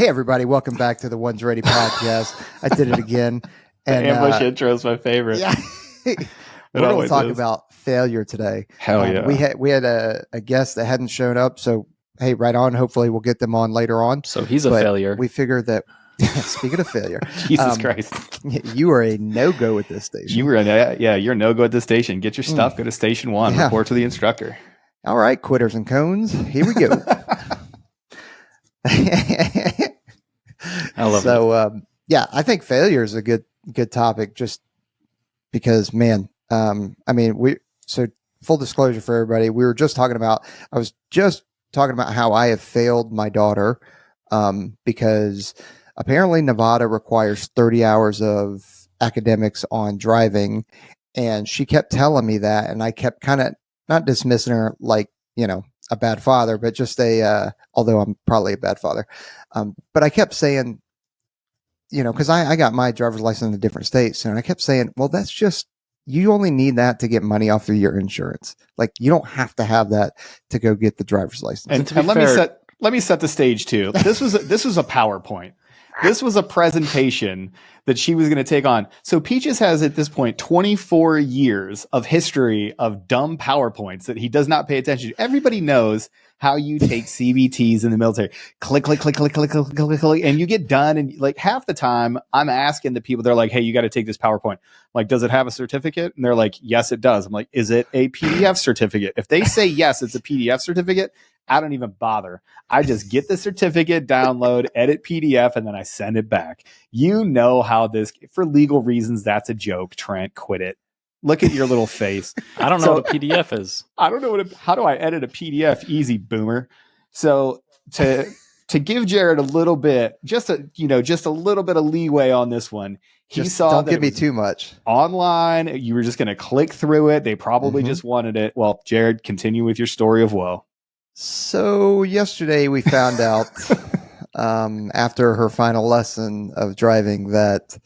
Hey, everybody. Welcome back to the One's Ready podcast. I did it again. And ambush intro is my favorite. Yeah. We're going to talk about failure today. Hell yeah. We had a guest that hadn't shown up. So, hey, right on. Hopefully we'll get them on later on. So he's a failure. We figured that, speaking of failure. Jesus Christ. You are a no-go at this station. You're a no-go at this station. Get your stuff. Go to station 1. Yeah. Report to the instructor. All right, quitters and cones. Here we go. I love it. Yeah, I think failure is a good topic just because, man, so full disclosure for everybody, I was just talking about how I have failed my daughter because apparently Nevada requires 30 hours of academics on driving. And she kept telling me that, and I kept kind of not dismissing her like, a bad father, but just although I'm probably a bad father. But I kept saying, because I got my driver's license in a different state. So, and I kept saying, well, that's just, you only need that to get money off of your insurance. Like, you don't have to have that to go get the driver's license. And let me set the stage too. This was a PowerPoint. This was a presentation that she was going to take on. So Peaches has at this point 24 years of history of dumb PowerPoints that he does not pay attention to. Everybody knows how you take CBTs in the military. Click, click, click, click, click, click, click, click, and you get done. And like half the time I'm asking the people, they're like, hey, you got to take this PowerPoint. I'm like, does it have a certificate? And they're like, yes, it does. I'm like, is it a PDF certificate? If they say yes, it's a PDF certificate, I don't even bother. I just get the certificate, download, edit PDF, and then I send it back. You know how this, for legal reasons, that's a joke. Trent, quit it. Look at your little face. I don't know what a PDF is. I don't know how do I edit a PDF? Easy, boomer. So to give Jared a little bit, just a little bit of leeway on this one. Don't give me too much. Online, you were just going to click through it. They probably just wanted it. Well, Jared, continue with your story of woe. So yesterday we found out after her final lesson of driving that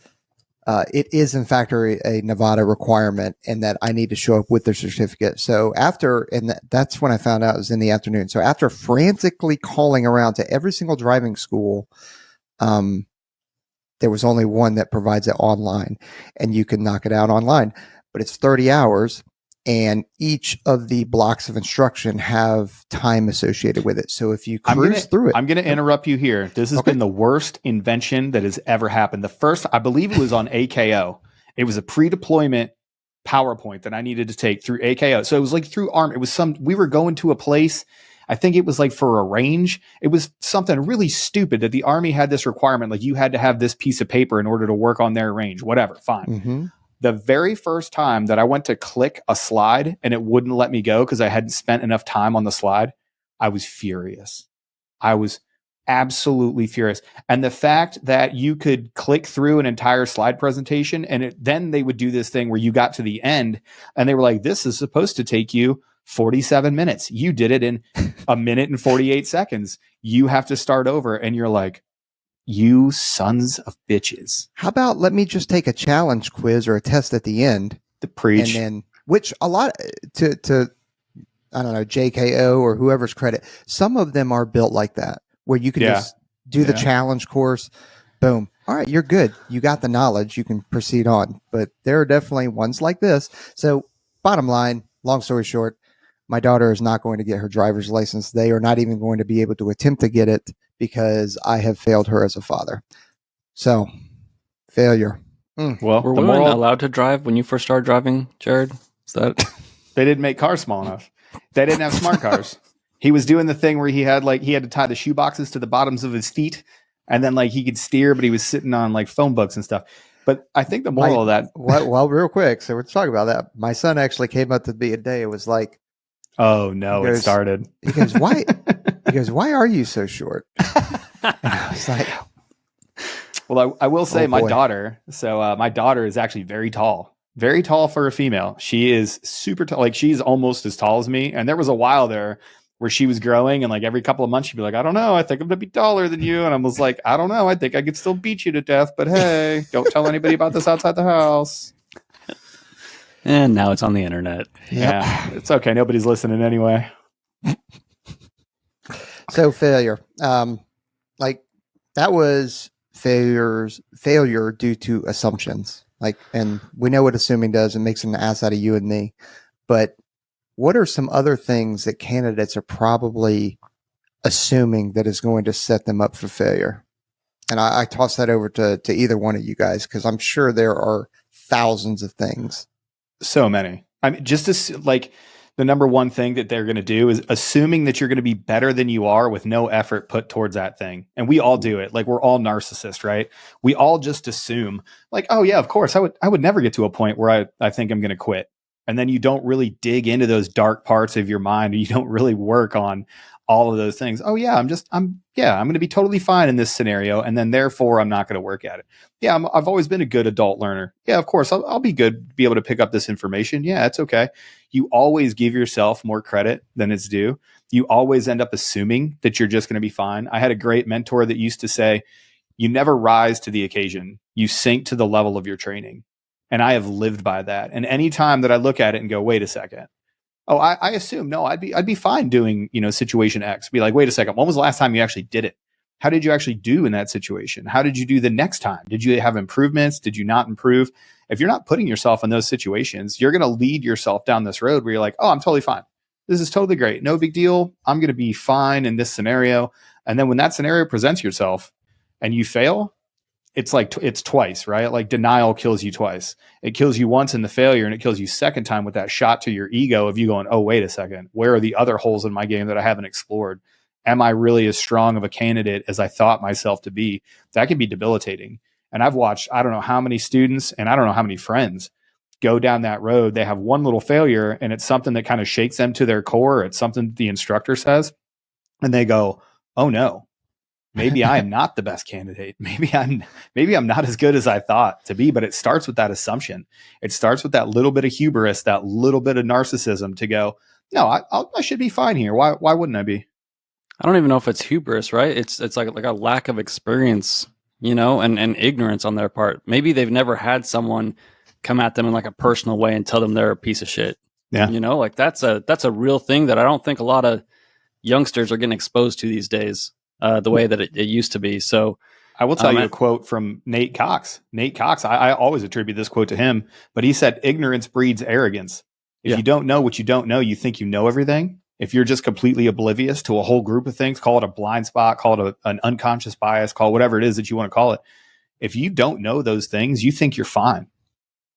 it is in fact a Nevada requirement and that I need to show up with the certificate. So that's when I found out it was in the afternoon. So after frantically calling around to every single driving school, there was only one that provides it online and you can knock it out online, but it's 30 hours. And each of the blocks of instruction have time associated with it. So if you cruise through it. I'm going to interrupt you here. This has been the worst invention that has ever happened. The first, I believe it was on AKO. It was a pre-deployment PowerPoint that I needed to take through AKO. So it was like through ARM. It was we were going to a place. I think it was like for a range. It was something really stupid that the Army had this requirement. Like you had to have this piece of paper in order to work on their range, whatever. Fine. Mm-hmm. The very first time that I went to click a slide and it wouldn't let me go because I hadn't spent enough time on the slide, I was furious. I was absolutely furious. And the fact that you could click through an entire slide presentation and then they would do this thing where you got to the end and they were like, this is supposed to take you 47 minutes. You did it in a minute and 48 seconds. You have to start over. And you're like, you sons of bitches. How about let me just take a challenge quiz or a test at the end? The preach. And then, which a lot to I don't know, JKO or whoever's credit, some of them are built like that, where you can just do the challenge course. Boom. All right, you're good. You got the knowledge. You can proceed on. But there are definitely ones like this. So bottom line, long story short, my daughter is not going to get her driver's license. They are not even going to be able to attempt to get it because I have failed her as a father. So, failure. Well, were women allowed to drive when you first started driving, Jared? Is that they didn't make cars small enough? They didn't have smart cars. He was doing the thing where he had to tie the shoe boxes to the bottoms of his feet, and then he could steer, but he was sitting on phone books and stuff. But I think the moral of that. Well, real quick, so we're talking about that. My son actually came up to me a day. It was like, oh no, it started. He goes, why? He goes, why are you so short? And I was like, well, I will say my daughter. So my daughter is actually very tall for a female. She is super tall. She's almost as tall as me. And there was a while there where she was growing and every couple of months she'd be like, I don't know. I think I'm going to be taller than you. And I was like, I don't know. I think I could still beat you to death. But hey, don't tell anybody about this outside the house. And now it's on the internet. Yep. Yeah, it's okay. Nobody's listening anyway. So failure. that was failure due to assumptions. Like, and we know what assuming does. It makes an ass out of you and me. But what are some other things that candidates are probably assuming that is going to set them up for failure? And I toss that over to either one of you guys, because I'm sure there are thousands of things. So many. I mean, just as like the number one thing that they're going to do is assuming that you're going to be better than you are with no effort put towards that thing. And we all do it. Like, we're all narcissists, right? We all just assume like, oh yeah, of course I would never get to a point where I think I'm going to quit. And then you don't really dig into those dark parts of your mind, and you don't really work on all of those things. Oh yeah, I'm going to be totally fine in this scenario. And then therefore I'm not going to work at it. Yeah, I've always been a good adult learner. Yeah, of course, I'll be good, be able to pick up this information. Yeah, it's okay. You always give yourself more credit than it's due. You always end up assuming that you're just going to be fine. I had a great mentor that used to say, you never rise to the occasion. You sink to the level of your training. And I have lived by that. And any time that I look at it and go, wait a second. Oh, I assume, no, I'd be fine doing, situation X. Be like, wait a second. When was the last time you actually did it? How did you actually do in that situation? How did you do the next time? Did you have improvements? Did you not improve? If you're not putting yourself in those situations, you're going to lead yourself down this road where you're like, oh, I'm totally fine. This is totally great. No big deal. I'm going to be fine in this scenario. And then when that scenario presents yourself and you fail, it's like, it's twice, right? Like, denial kills you twice. It kills you once in the failure, and it kills you second time with that shot to your ego of you going, oh, wait a second. Where are the other holes in my game that I haven't explored? Am I really as strong of a candidate as I thought myself to be? That can be debilitating. And I've watched, I don't know how many students and I don't know how many friends go down that road. They have one little failure, and it's something that kind of shakes them to their core. It's something the instructor says, and they go, oh no, maybe I am not the best candidate. Maybe I'm not as good as I thought to be. But it starts with that assumption. It starts with that little bit of hubris, that little bit of narcissism to go, no, I should be fine here. Why wouldn't I be? I don't even know if it's hubris, right? It's like a lack of experience, and ignorance on their part. Maybe they've never had someone come at them in like a personal way and tell them they're a piece of shit. Yeah. Like that's a real thing that I don't think a lot of youngsters are getting exposed to these days, the way that it used to be. So I will tell you a quote from Nate Cox. Nate Cox, I always attribute this quote to him, but he said, ignorance breeds arrogance. If you don't know what you don't know, you think you know everything. If you're just completely oblivious to a whole group of things, call it a blind spot, call it an unconscious bias, call it whatever it is that you want to call it. If you don't know those things, you think you're fine.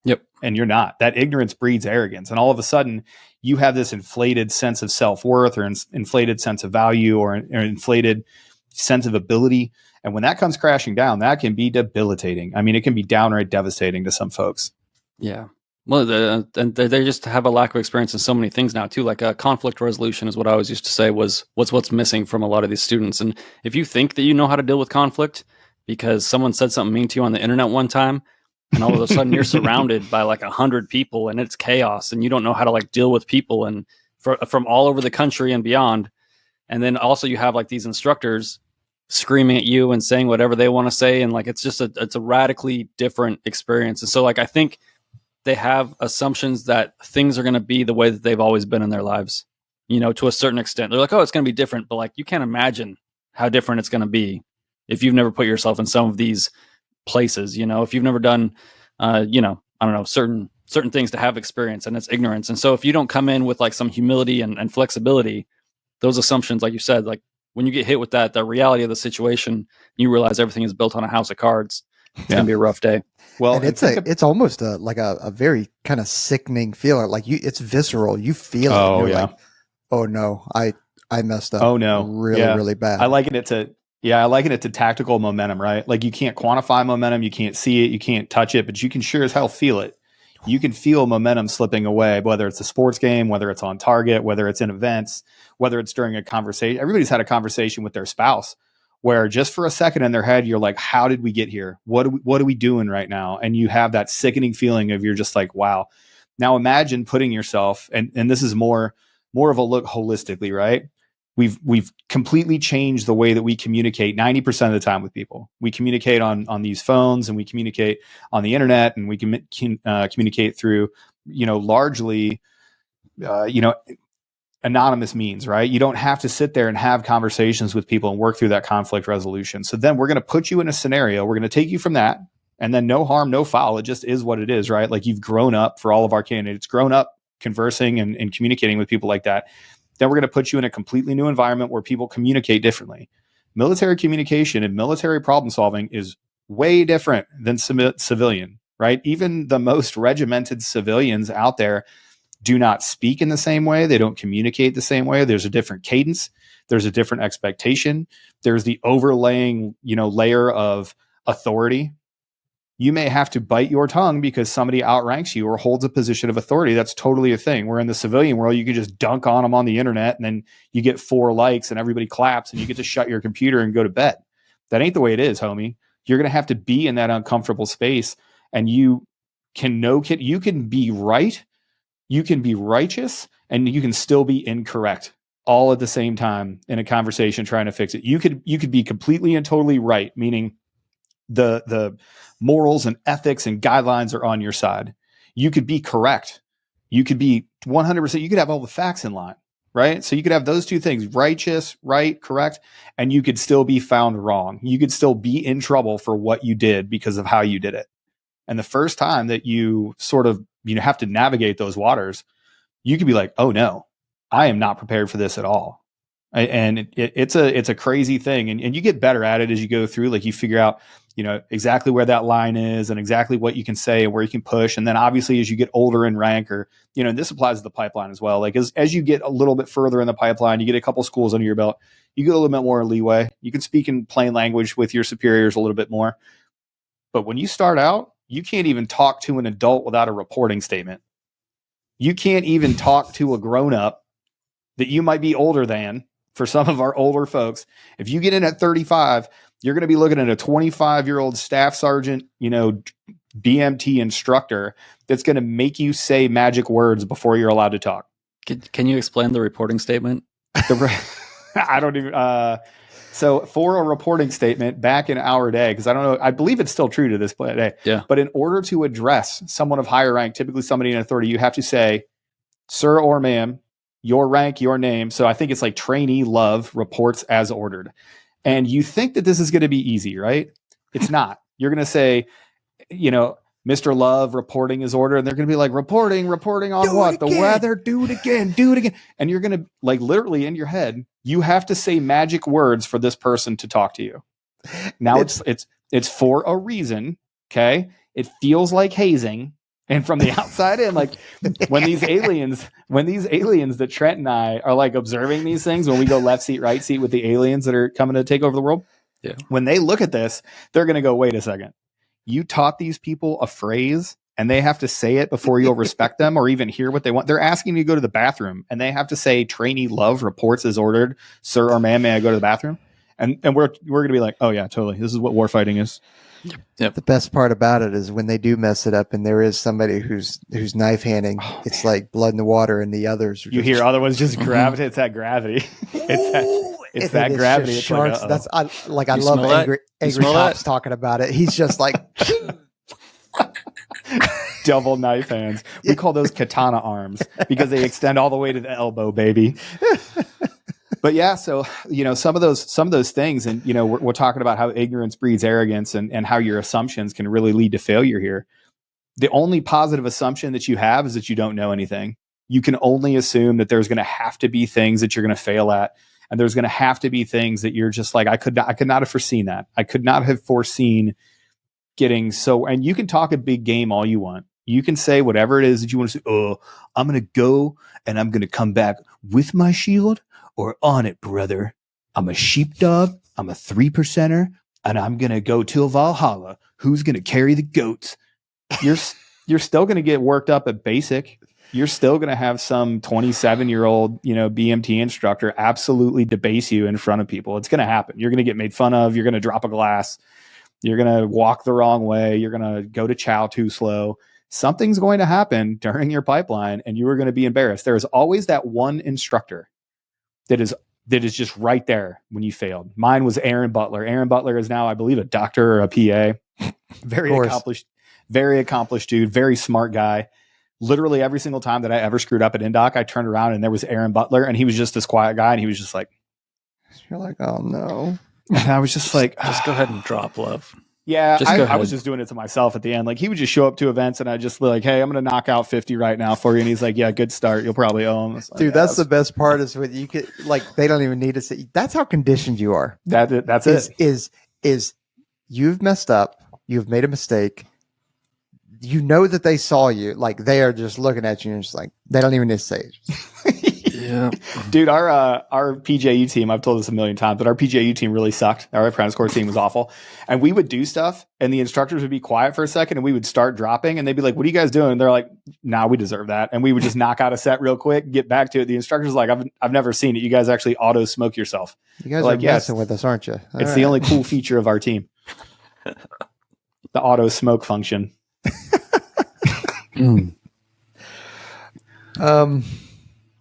Yep. And you're not. That ignorance breeds arrogance. And all of a sudden, you have this inflated sense of self-worth, or inflated sense of value, or an inflated sense of ability. And when that comes crashing down, that can be debilitating. I mean, it can be downright devastating to some folks. Yeah. Well, they just have a lack of experience in so many things now too. Like conflict resolution is what I always used to say was what's missing from a lot of these students. And if you think that you know how to deal with conflict because someone said something mean to you on the internet one time, and all of a sudden you're surrounded by like 100 people and it's chaos, and you don't know how to like deal with people and from all over the country and beyond. And then also you have like these instructors screaming at you and saying whatever they want to say, and like it's a radically different experience. And so like I think they have assumptions that things are going to be the way that they've always been in their lives, to a certain extent. They're like, oh, it's going to be different, but like you can't imagine how different it's going to be if you've never put yourself in some of these places. If you've never done I don't know, certain things to have experience, and it's ignorance. And so if you don't come in with like some humility and flexibility, those assumptions, like you said, like when you get hit with the reality of the situation, you realize everything is built on a house of cards. It's gonna be a rough day. Well, and it's almost like a very kind of sickening feeling. Like it's visceral. You feel it. Oh yeah. Like, oh no, I messed up. Oh no, really bad. I liken it to tactical momentum, right? Like you can't quantify momentum, you can't see it, you can't touch it, but you can sure as hell feel it. You can feel momentum slipping away, whether it's a sports game, whether it's on target, whether it's in events, whether it's during a conversation. Everybody's had a conversation with their spouse where just for a second in their head, you're like, how did we get here? What are we doing right now? And you have that sickening feeling of you're just like, wow. Now imagine putting yourself, and this is more of a look holistically, right? We've completely changed the way that we communicate 90% of the time with people. We communicate on these phones, and we communicate on the internet, and we can communicate through, largely, anonymous means, right? You don't have to sit there and have conversations with people and work through that conflict resolution. So then we're going to put you in a scenario. We're going to take you from that, and then no harm, no foul. It just is what it is, right? Like you've grown up, for all of our candidates, grown up conversing and communicating with people like that. Then we're going to put you in a completely new environment where people communicate differently. Military communication and military problem solving is way different than civilian, right? Even the most regimented civilians out there do not speak in the same way. They don't communicate the same way. There's a different cadence. There's a different expectation. There's the overlaying, layer of authority. You may have to bite your tongue because somebody outranks you or holds a position of authority. That's totally a thing. Where in the civilian world, you can just dunk on them on the internet and then you get 4 likes and everybody claps and you get to shut your computer and go to bed. That ain't the way it is, homie. You're going to have to be in that uncomfortable space, and you can be right, you can be righteous, and you can still be incorrect all at the same time in a conversation trying to fix it. You could be completely and totally right, meaning the morals and ethics and guidelines are on your side. You could be correct. You could be 100%. You could have all the facts in line, right? So you could have those two things: righteous, right, correct, and you could still be found wrong. You could still be in trouble for what you did because of how you did it. And the first time that you sort of have to navigate those waters, you could be like, oh no, I am not prepared for this at all. And it's a crazy thing. And you get better at it as you go through. Like you figure out, exactly where that line is and exactly what you can say and where you can push. And then obviously as you get older in rank, or, and this applies to the pipeline as well. Like as you get a little bit further in the pipeline, you get a couple schools under your belt, you get a little bit more leeway. You can speak in plain language with your superiors a little bit more. But when you start out, you can't even talk to an adult without a reporting statement. You can't even talk to a grown-up that you might be older than. For some of our older folks, if you get in at 35, you're going to be looking at a 25-year-old staff sergeant, BMT instructor that's going to make you say magic words before you're allowed to talk. Can you explain the reporting statement? I don't even. So for a reporting statement back in our day, because I don't know, I believe it's still true to this day. Yeah. But in order to address someone of higher rank, typically somebody in authority, you have to say, sir or ma'am, your rank, your name. So I think it's like trainee Love reports as ordered. And you think that this is going to be easy, right? It's not. You're going to say, Mr. Love reporting is ordered. And they're going to be like, reporting on what? The weather, do it again. And you're going to, like, literally in your head, you have to say magic words for this person to talk to you. Now it's for a reason. Okay. It feels like hazing. And from the outside in, like when these aliens that Trent and I are like observing these things, when we go left seat, right seat with the aliens that are coming to take over the world. Yeah. When they look at this, they're going to go, wait a second. You taught these people a phrase and they have to say it before you'll respect them or even hear what they want. They're asking you to go to the bathroom and they have to say trainee Love reports as ordered. Sir or ma'am, may I go to the bathroom? And we're going to be like, oh yeah, totally. This is what warfighting is. Yep. The best part about it is when they do mess it up and there is somebody who's knife handing, it's like blood in the water, and the others are you hear other ones just gravitate. It's that gravity. It's that gravity. It's sharks. like, I love angry cops that? talking about it. He's just like double knife hands. We call those katana arms because they extend all the way to the elbow, baby. But yeah, so some of those things, and we're talking about how ignorance breeds arrogance, and how your assumptions can really lead to failure here. The only positive assumption that you have is that you don't know anything. You can only assume that there's going to have to be things that you're going to fail at, and there's going to have to be things that you're just like, I could not have foreseen that. I could not have foreseen getting so. And you can talk a big game all you want. You can say whatever it is that you want to say. Oh, I'm going to go and I'm going to come back with my shield. Or on it, brother. I'm a sheepdog. I'm a 3%er, and I'm gonna go till Valhalla. Who's gonna carry the goats? You're still gonna get worked up at basic. You're still gonna have some 27-year-old, BMT instructor absolutely debase you in front of people. It's gonna happen. You're gonna get made fun of. You're gonna drop a glass. You're gonna walk the wrong way. You're gonna go to chow too slow. Something's going to happen during your pipeline, and you are gonna be embarrassed. There is always that one instructor that is just right there when you failed. Mine was Aaron Butler. Aaron Butler is now, I believe, a doctor or a PA. Very accomplished dude, very smart guy. literally every single time that I ever screwed up at Indoc, I turned around and there was Aaron Butler, and he was just this quiet guy, and he was just like, You're like, oh no. and I was just like, just go ahead and drop, love. yeah, Just go I was ahead. just doing it to myself at the end. Like, he would just show up to events, and I'd just be like, hey, I'm going to knock out 50 right now for you. And he's like, yeah, good start. You'll probably owe him. Like, Dude, yeah, that's the best part is when you could, like, they don't even need to say, that's how conditioned you are. that's it. Is you've messed up, you've made a mistake, you know that they saw you, like they are just looking at you and just like, they don't even need to say it. Yeah. Dude, our PJU team, I've told this a million times, but our PJU team really sucked. Our apprentice corps team was awful. And we would do stuff and the instructors would be quiet for a second and we would start dropping and they'd be like, what are you guys doing? And they're like, nah, we deserve that. And we would just knock out a set real quick, get back to it. The instructor's like, I've never seen it. You guys actually auto smoke yourself. You guys like, are messing with us, aren't you? All it's right. the only cool feature of our team. The auto smoke function.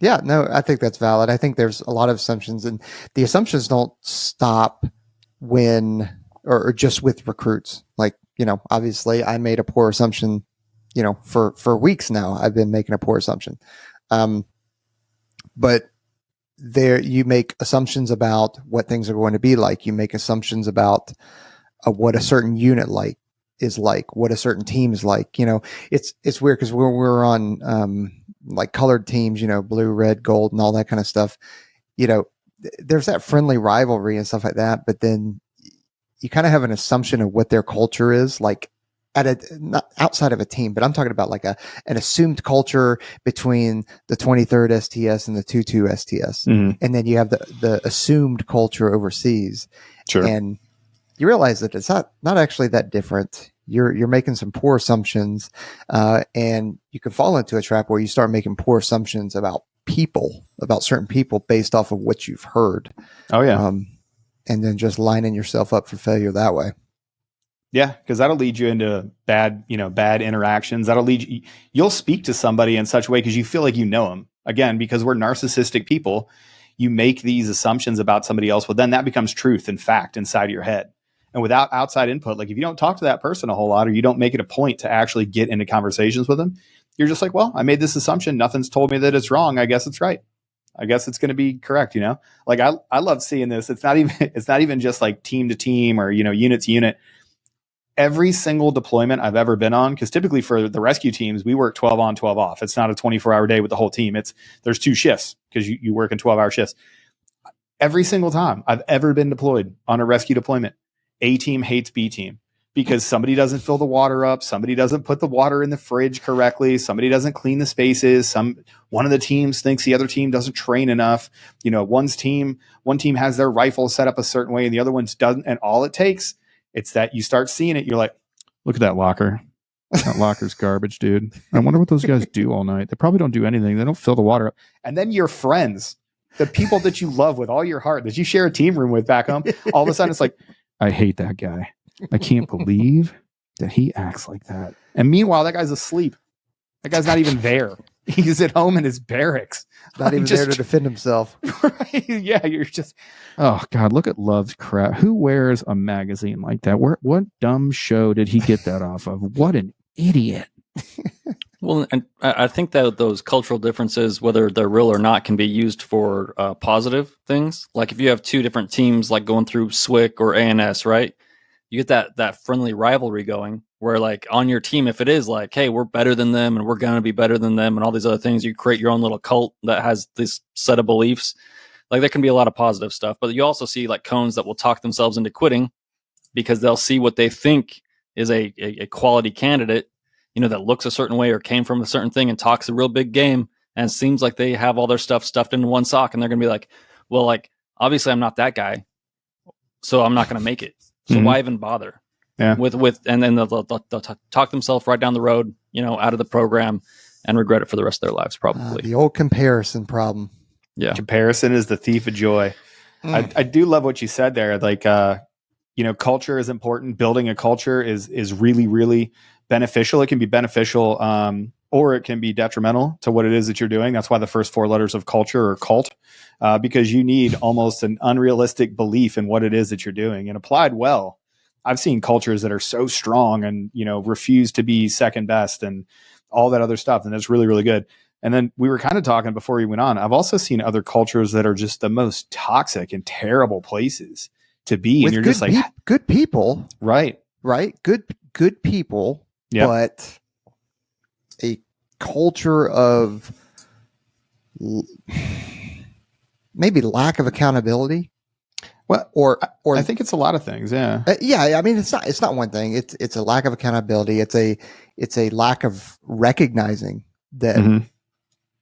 Yeah, no, I think that's valid. I think there's a lot of assumptions, and the assumptions don't stop when or just with recruits. Like, you know, obviously I made a poor assumption, you know, for weeks now. I've been making a poor assumption. But there you make assumptions about what things are going to be like. You make assumptions about what a certain unit is like, what a certain team is like. You know, it's weird because we're on like colored teams, you know, blue, red, gold, and all that kind of stuff. You know, there's that friendly rivalry and stuff like that, but then you kind of have an assumption of what their culture is like not outside of a team, but I'm talking about like an assumed culture between the 23rd STS and the 22 STS. Mm-hmm. And then you have the assumed culture overseas. Sure. And you realize that it's not actually that different. You're making some poor assumptions, and you can fall into a trap where you start making poor assumptions about certain people based off of what you've heard. Oh yeah. And then just lining yourself up for failure that way. Yeah, because that'll lead you into bad interactions. That'll lead you'll speak to somebody in such a way because you feel like you know them. Again, because we're narcissistic people, you make these assumptions about somebody else. Well, then that becomes truth and fact inside your head. And without outside input, like if you don't talk to that person a whole lot or you don't make it a point to actually get into conversations with them, you're just like, well, I made this assumption. Nothing's told me that it's wrong. I guess it's right. I guess it's going to be correct. You know, like I love seeing this. It's not even just like team to team or, you know, unit to unit. Every single deployment I've ever been on, because typically for the rescue teams, we work 12 on, 12 off. It's not a 24-hour day with the whole team. There's 2 shifts because you work in 12-hour shifts. Every single time I've ever been deployed on a rescue deployment, A team hates B team because somebody doesn't fill the water up. Somebody doesn't put the water in the fridge correctly. Somebody doesn't clean the spaces. One of the teams thinks the other team doesn't train enough. You know, one team has their rifle set up a certain way and the other one's doesn't. And all it takes, it's that you start seeing it. You're like, look at that locker. That locker's garbage, dude. I wonder what those guys do all night. They probably don't do anything. They don't fill the water up. And then your friends, the people that you love with all your heart, that you share a team room with back home, all of a sudden it's like, I hate that guy. I can't believe that he acts like that. And meanwhile, that guy's asleep. That guy's not even there. He's at home in his barracks. Not even there to defend himself. Right? Yeah, you're just, oh God, look at Love's crap. Who wears a magazine like that? What dumb show did he get that off of? What an idiot. Well, and I think that those cultural differences, whether they're real or not, can be used for positive things. Like if you have 2 different teams like going through SWIC or ANS, right? You get that friendly rivalry going where like on your team, if it is like, hey, we're better than them and we're going to be better than them and all these other things, you create your own little cult that has this set of beliefs. Like there can be a lot of positive stuff, but you also see like cones that will talk themselves into quitting because they'll see what they think is a quality candidate, you know, that looks a certain way or came from a certain thing and talks a real big game. And it seems like they have all their stuff stuffed into one sock and they're going to be like, well, like, obviously I'm not that guy, so I'm not going to make it. So why even bother? Yeah. And then they'll talk themselves right down the road, you know, out of the program and regret it for the rest of their lives, probably. The old comparison problem. Yeah. Comparison is the thief of joy. I do love what you said there. Like, you know, culture is important. Building a culture is really, really beneficial. It can be beneficial, or it can be detrimental to what it is that you're doing. That's why the first 4 letters of culture are cult, because you need almost an unrealistic belief in what it is that you're doing. And applied well, I've seen cultures that are so strong and, you know, refuse to be second best. And all that other stuff. And it's really, really good. And then we were kind of talking before we went on. I've also seen other cultures that are just the most toxic and terrible places to be. With and you're just like, good people, right. Good people, Yep. but a culture of maybe lack of accountability. Well, or I think it's a lot of things. Yeah. Yeah. I mean, it's not one thing. It's a lack of accountability. It's a lack of recognizing that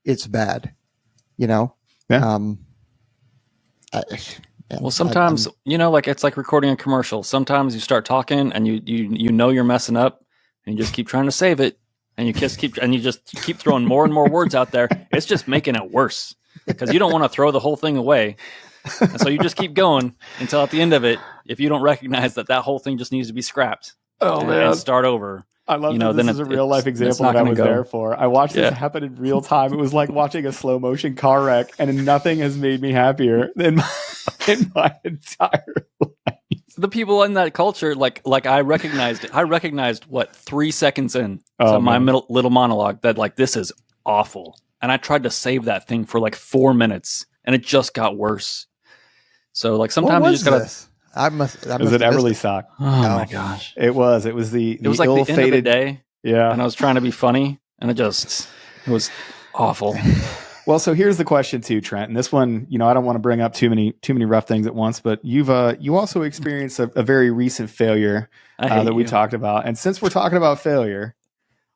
it's bad, Yeah. Well, sometimes, like it's like recording a commercial. Sometimes you start talking and you know you're messing up and you just keep trying to save it and you just keep throwing more and more words out there. It's just making it worse because you don't want to throw the whole thing away. And so you just keep going until at the end of it, if you don't recognize that whole thing just needs to be scrapped and start over. I love that this is a real life example that I was there for. I watched this happen in real time. It was like watching a slow motion car wreck, and nothing has made me happier than my entire life. The people in that culture, like I recognized it. I recognized 3 seconds in to my little monologue that like this is awful, and I tried to save that thing for like 4 minutes, and it just got worse. So like sometimes you just gotta. This? I must it was at Everly Sock. Oh my gosh! It was the it was like the end of the day. Yeah, and I was trying to be funny, and it was awful. Well, so here's the question too, Trent. And this one, I don't want to bring up too many rough things at once, but you also experienced a very recent failure that we talked about. And since we're talking about failure,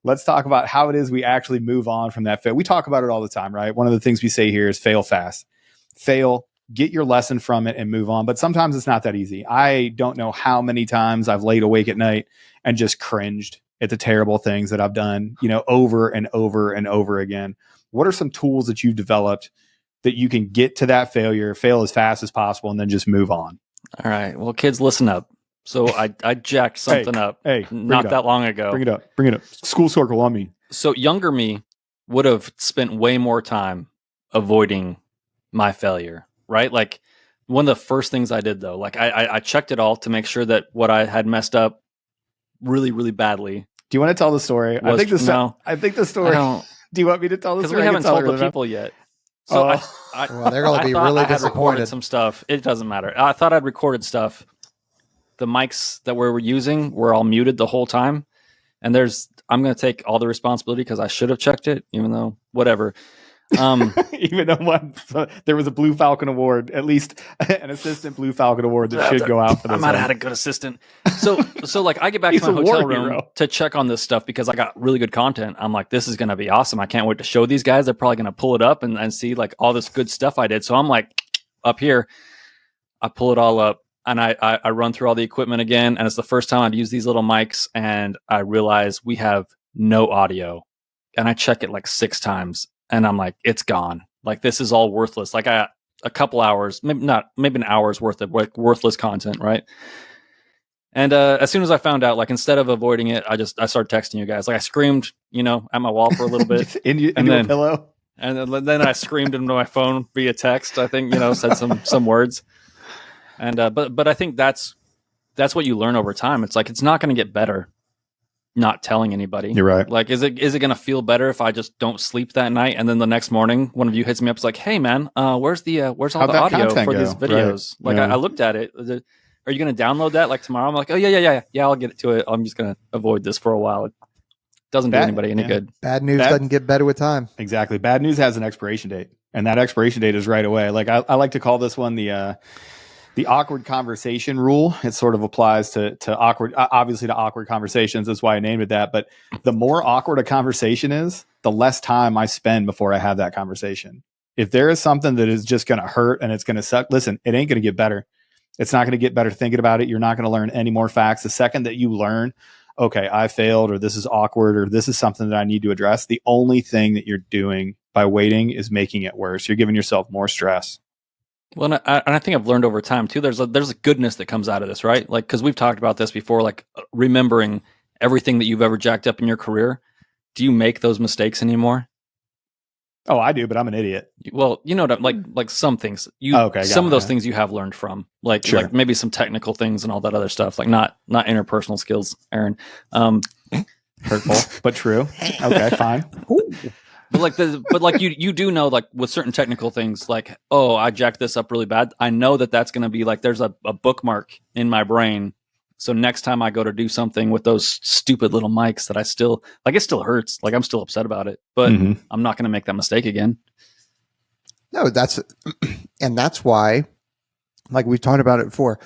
let's talk about how it is we actually move on from that fail. We talk about it all the time, right? One of the things we say here is fail fast. Fail, get your lesson from it and move on. But sometimes it's not that easy. I don't know how many times I've laid awake at night and just cringed at the terrible things that I've done, over and over and over again. What are some tools that you've developed that you can get to that fail as fast as possible, and then just move on? All right. Well, kids, listen up. So I jacked something up not that long ago. Bring it up. School circle on me. So younger me would have spent way more time avoiding my failure, right? Like one of the first things I did though, like I checked it all to make sure that what I had messed up really, really badly. Do you want to tell the story? I think the story. Do you want me to tell the story? Because we haven't told the people yet. So they're going to be really disappointed. Some stuff. It doesn't matter. I thought I'd recorded stuff. The mics that we were using were all muted the whole time. And I'm going to take all the responsibility because I should have checked it, even though whatever. Even though there was a Blue Falcon Award, at least an assistant Blue Falcon Award that should go out for this. I might have had a good assistant. So like I get back to my hotel room to check on this stuff because I got really good content. I'm like, this is going to be awesome. I can't wait to show these guys. They're probably going to pull it up and see like all this good stuff I did. So I'm like up here, I pull it all up and I run through all the equipment again. And it's the first time I'd use these little mics and I realize we have no audio and I check it like 6 times. And I'm like, it's gone. Like, this is all worthless. Like, I got a couple hours, maybe an hour's worth of like worthless content, right? And as soon as I found out, like, instead of avoiding it, I started texting you guys. Like, I screamed, at my wall for a little bit. into a pillow? And then I screamed into my phone via text, I think, said some words. And but I think that's what you learn over time. It's like, it's not going to get better not telling anybody. You're right. Like, is it going to feel better if I just don't sleep that night and then the next morning one of you hits me up? It's like, hey man, where's all the audio for these videos? Right. Like I looked at it. Are you going to download that like tomorrow? I'm like, oh yeah, I'll get to it. I'm just going to avoid this for a while. It doesn't do anybody any good. Bad news doesn't get better with time. Exactly. Bad news has an expiration date, and that expiration date is right away. Like I like to call this one the awkward conversation rule. It sort of applies to awkward, obviously to awkward conversations. That's why I named it that. But the more awkward a conversation is, the less time I spend before I have that conversation. If there is something that is just going to hurt and it's going to suck, listen, it ain't going to get better. It's not going to get better thinking about it. You're not going to learn any more facts. The second that you learn, okay, I failed, or this is awkward, or this is something that I need to address, the only thing that you're doing by waiting is making it worse. You're giving yourself more stress. Well, and I think I've learned over time too. There's a goodness that comes out of this, right? Like, because we've talked about this before. Like, remembering everything that you've ever jacked up in your career. Do you make those mistakes anymore? Oh, I do, but I'm an idiot. Well, like some things. Some of those things you have learned from, like maybe some technical things and all that other stuff. Like not interpersonal skills, Aaron. Hurtful, but true. Okay, fine. But like you do know, like with certain technical things, like, oh, I jacked this up really bad. I know that's going to be like, there's a bookmark in my brain. So next time I go to do something with those stupid little mics that I still like, it still hurts. Like I'm still upset about it, but I'm not going to make that mistake again. No, that's why, like we've talked about it before,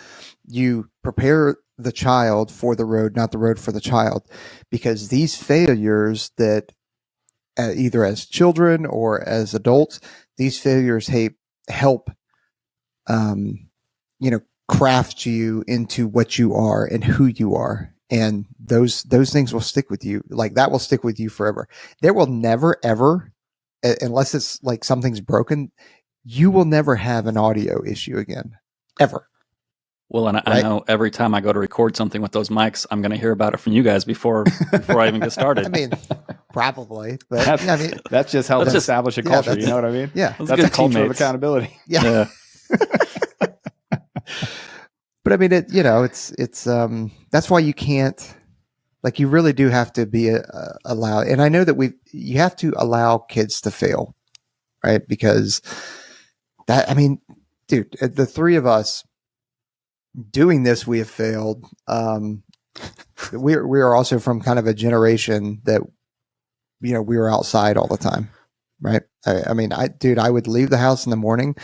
you prepare the child for the road, not the road for the child, because these failures that either as children or as adults, these failures help, craft you into what you are and who you are. And those things will stick with you. Like that will stick with you forever. There will never, ever, unless it's like something's broken, you will never have an audio issue again, ever. Well, and I know every time I go to record something with those mics, I'm going to hear about it from you guys before I even get started. I mean, probably, but that's just helping establish a culture. You know what I mean? Yeah, that's a culture of accountability. Yeah. But I mean, it's that's why you can't, like, you really do have to be allowed. And I know that you have to allow kids to fail, right? Because I mean, dude, the three of us doing this, we have failed. We are also from kind of a generation that, we were outside all the time, right? I mean, I would leave the house in the morning.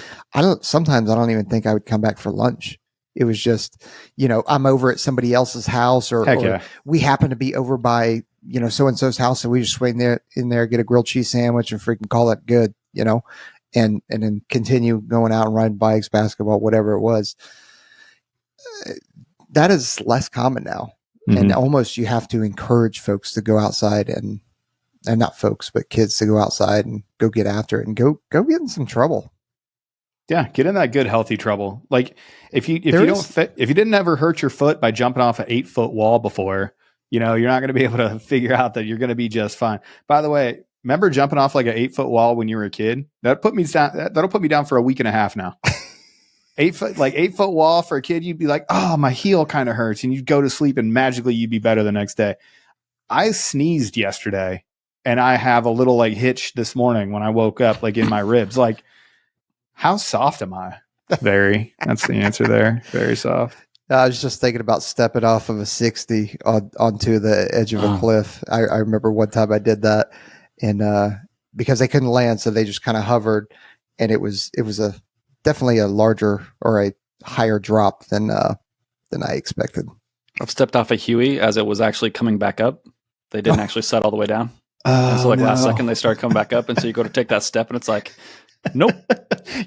Sometimes I don't even think I would come back for lunch. It was just, I'm over at somebody else's house or we happen to be over by, so-and-so's house. And we just swing in there, get a grilled cheese sandwich and freaking call it good, and then continue going out and riding bikes, basketball, whatever it was. That is less common now. Mm-hmm. And almost you have to encourage folks to go outside and not folks, but kids to go outside and go get after it and go get in some trouble. Yeah, get in that good, healthy trouble. Like if you didn't ever hurt your foot by jumping off an 8-foot wall before, you're not going to be able to figure out that you're going to be just fine. By the way, remember jumping off like an 8-foot wall when you were a kid? That'll put me down for a week and a half now. 8-foot wall for a kid, you'd be like, oh, my heel kind of hurts, and you'd go to sleep and magically you'd be better the next day. I sneezed yesterday, and I have a little like hitch this morning when I woke up, like in my ribs. Like, how soft am I? Very. That's the answer there. Very soft. I was just thinking about stepping off of a 60 onto the edge of a cliff. I remember one time I did that, and because they couldn't land, so they just kind of hovered, and it was definitely a larger or a higher drop than I expected. I've stepped off a Huey as it was actually coming back up. They didn't actually set all the way down. And so last second they start coming back up, and so you go to take that step, and it's like, nope.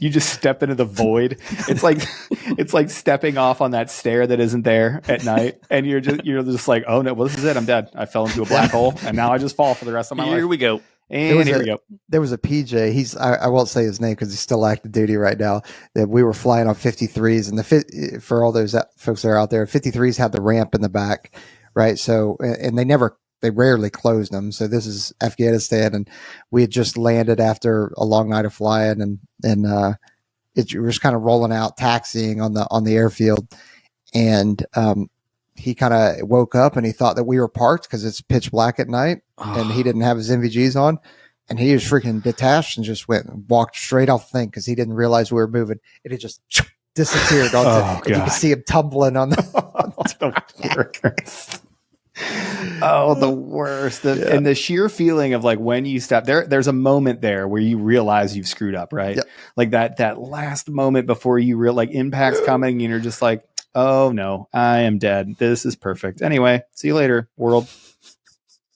You just step into the void. It's like stepping off on that stair that isn't there at night, and you're just like, oh no, well, this is it. I'm dead. I fell into a black hole, and now I just fall for the rest of my life. Here we go. And here we go. There was a PJ. I won't say his name because he's still active duty right now. That we were flying on 53s, and for all those folks that are out there, 53s have the ramp in the back, right? So, and they rarely closed them. So this is Afghanistan, and we had just landed after a long night of flying, and it was kind of rolling out, taxiing on the airfield, and he kind of woke up and he thought that we were parked because it's pitch black at night, and he didn't have his NVGs on, and he was freaking detached and just walked straight off the thing because he didn't realize we were moving. It just disappeared. You could see him tumbling on the worst. Oh, the worst. And the sheer feeling of like when you step there's a moment there where you realize you've screwed up, right? Yep. Like that last moment before you like impact's coming, and you're just like, oh no, I am dead. This is perfect. Anyway, see you later, world.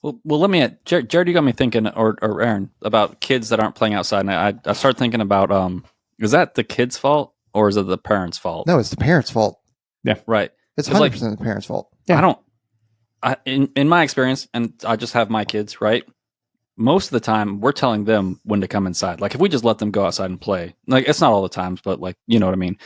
Well, let me Jared, you got me thinking, or Aaron, about kids that aren't playing outside. And I started thinking about, is that the kid's fault or is it the parents' fault? No, it's the parents' fault. Yeah. Right. It's 100% the parents' fault. Yeah. In my experience, and I just have my kids, right? Most of the time, we're telling them when to come inside. Like if we just let them go outside and play, like it's not all the times, but like, you know what I mean?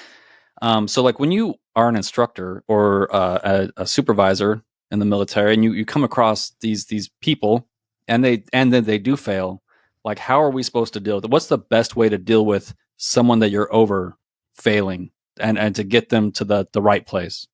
So like when you are an instructor or a supervisor in the military, and you come across these people, and then they do fail, like how are we supposed to deal with it? What's the best way to deal with someone that you're over failing and to get them to the right place?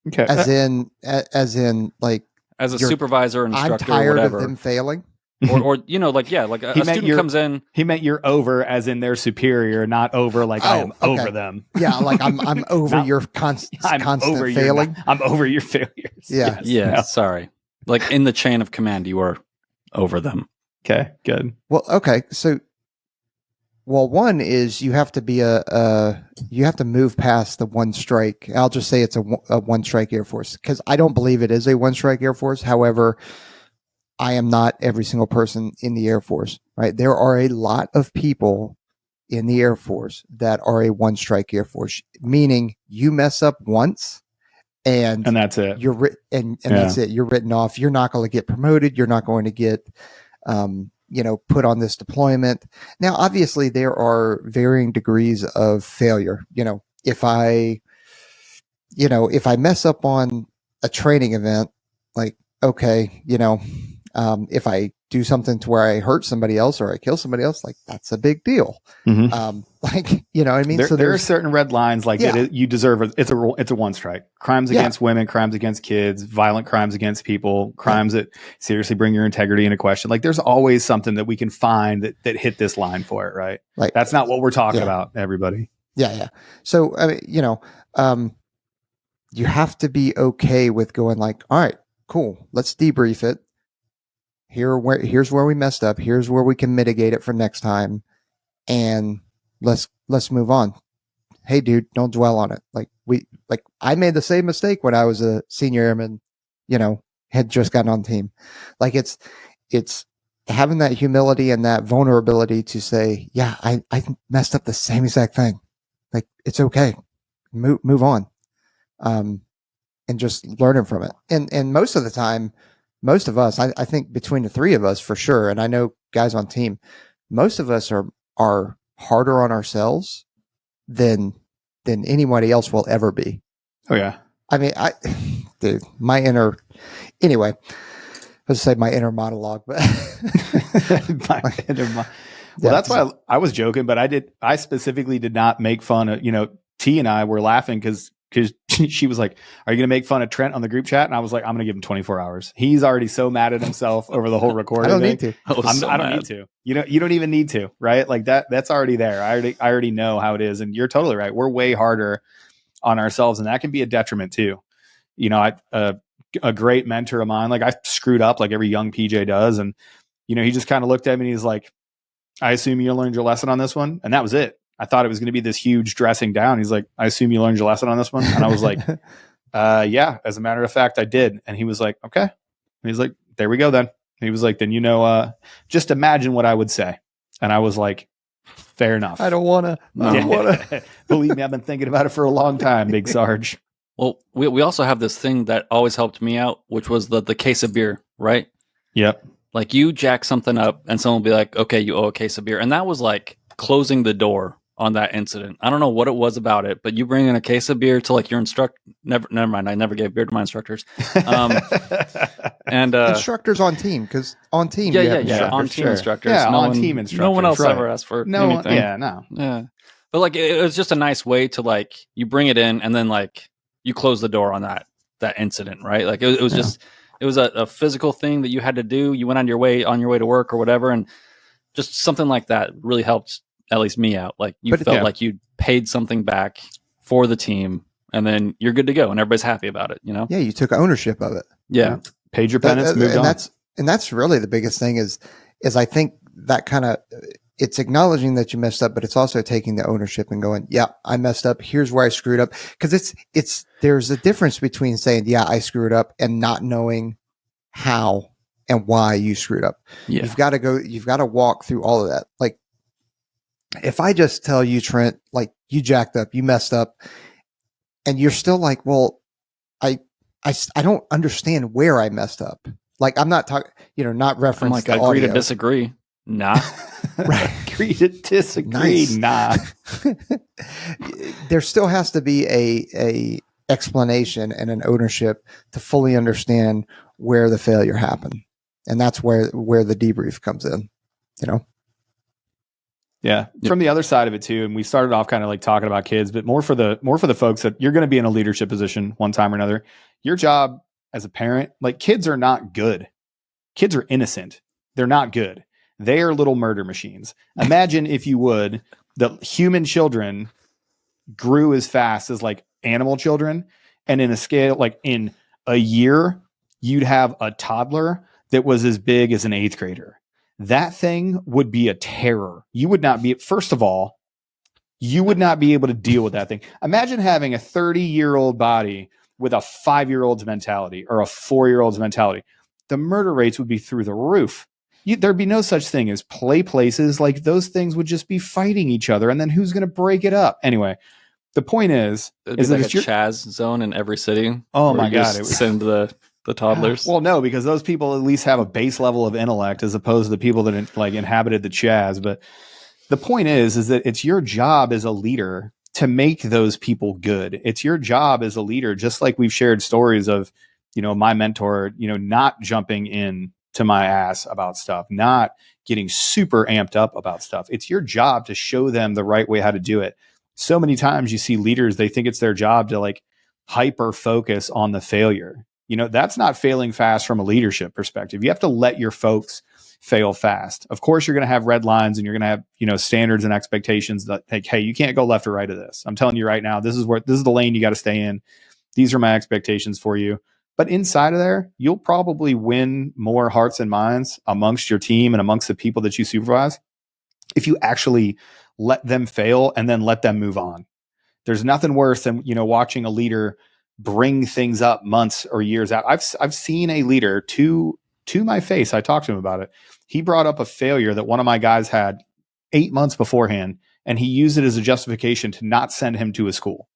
Okay. As in like as a supervisor, I'm instructor, tired or whatever, of them failing. or like a student comes in. He meant you're over as in their superior, not over like I am over them. Yeah, like I'm over Not- your I'm constant over failing. I'm over your failures. Yeah. Yeah, sorry. Like in the chain of command, you are over them. Okay, good. Well, okay. So, one is you have to be you have to move past the one strike. I'll just say it's a one strike Air Force, because I don't believe it is a one strike Air Force. However, I am not every single person in the Air Force, right? There are a lot of people in the Air Force that are a one strike Air Force, meaning you mess up once and that's it. You're that's it. You're written off. You're not going to get promoted. You're not going to get, put on this deployment. Now, obviously, there are varying degrees of failure. If I mess up on a training event, like, okay, if I do something to where I hurt somebody else or I kill somebody else, like that's a big deal. Mm-hmm. What I mean? There are certain red lines like you deserve it's a one strike. Crimes against women, crimes against kids, violent crimes against people, crimes that seriously bring your integrity into question. Like there's always something that we can find that hit this line for it, right? Like that's not what we're talking about, everybody. Yeah. So I mean, you have to be okay with going like, all right, cool, let's debrief it. Here's where we messed up. Here's where we can mitigate it for next time, and let's move on. Hey, dude, don't dwell on it. I made the same mistake when I was a senior airman. Had just gotten on team. Like it's having that humility and that vulnerability to say, yeah, I messed up the same exact thing. Like it's okay. Move on. And just learning from it. And most of the time, most of us, I think between the three of us for sure, and I know guys on team, most of us are harder on ourselves than anybody else will ever be. Oh yeah. I mean, anyway, let's say my inner monologue, but that's why I was joking, but I specifically did not make fun of, T and I were laughing because she was like, are you going to make fun of Trent on the group chat? And I was like, I'm going to give him 24 hours. He's already so mad at himself over the whole recording. I don't need to. I don't need to. You don't even need to, right? Like that's already there. I already know how it is. And you're totally right. We're way harder on ourselves, and that can be a detriment too. A great mentor of mine, like I screwed up like every young PJ does. And, he just kind of looked at me and he's like, I assume you learned your lesson on this one. And that was it. I thought it was going to be this huge dressing down. He's like, I assume you learned your lesson on this one. And I was like, yeah, as a matter of fact, I did. And he was like, okay. And he's like, there we go then. And he was like, then, just imagine what I would say. And I was like, fair enough. I don't want to. Believe me, I've been thinking about it for a long time, Big Sarge. Well, we also have this thing that always helped me out, which was the case of beer, right? Yep. Like you jack something up and someone will be like, okay, you owe a case of beer. And that was like closing the door on that incident. I don't know what it was about it, but you bring in a case of beer to like your instructor. Never mind. I never gave beer to my instructors. And instructors on team, because on team, yeah, on team instructors. Yeah, on team instructors. No one else ever asked for anything. Yeah. But like it was just a nice way to like you bring it in and then like you close the door on that incident, right? Like it was just it was a physical thing that you had to do. You went on your way to work or whatever, and just something like that really helped at least me out. Like you felt like you paid something back for the team, and then you're good to go, and everybody's happy about it. Yeah, you took ownership of it. Yeah, paid your penance, moved on. That's really the biggest thing is I think that kind of it's acknowledging that you messed up, but it's also taking the ownership and going, yeah, I messed up. Here's where I screwed up. Because there's a difference between saying, yeah, I screwed up and not knowing how and why you screwed up. Yeah. You've got to walk through all of that. Like if I just tell you, Trent, like you jacked up, you messed up, and you're still like, well, I don't understand where I messed up. Like I'm not talking, not reference. I'm like, I agree to disagree. Nah. Right. Agree to disagree. Nice. Nah. There still has to be a explanation and an ownership to fully understand where the failure happened. And that's where the debrief comes in, Yeah. Yep. From the other side of it too. And we started off kind of like talking about kids, but more for the folks that you're going to be in a leadership position one time or another. Your job as a parent, like kids are not good. Kids are innocent. They're not good. They are little murder machines. Imagine, if you would, the human children grew as fast as like animal children. And in a scale, like in a year, you'd have a toddler that was as big as an 8th grader. That thing would be a terror. You would not be, first of all, you would not be able to deal with that thing. Imagine having a 30-year-old body with a 5-year-old's mentality or a 4-year-old's mentality. The murder rates would be through the roof. There'd be no such thing as play places. Like those things would just be fighting each other. And then who's going to break it up? Anyway, the point is It'd be like a Chaz zone in every city. Oh my God. It would send the toddlers. Well, no, because those people at least have a base level of intellect as opposed to the people that like inhabited the Chaz. But the point is that it's your job as a leader to make those people good. It's your job as a leader, just like we've shared stories of, my mentor, not jumping in to my ass about stuff, not getting super amped up about stuff. It's your job to show them the right way how to do it. So many times you see leaders, they think it's their job to like hyper focus on the failure. That's not failing fast from a leadership perspective. You have to let your folks fail fast. Of course, you're going to have red lines and you're going to have, standards and expectations that like, hey, you can't go left or right of this. I'm telling you right now, this is the lane you got to stay in. These are my expectations for you. But inside of there, you'll probably win more hearts and minds amongst your team and amongst the people that you supervise if you actually let them fail and then let them move on. There's nothing worse than, watching a leader bring things up months or years out. I've seen a leader to my face. I talked to him about it. He brought up a failure that one of my guys had 8 months beforehand, and he used it as a justification to not send him to a school.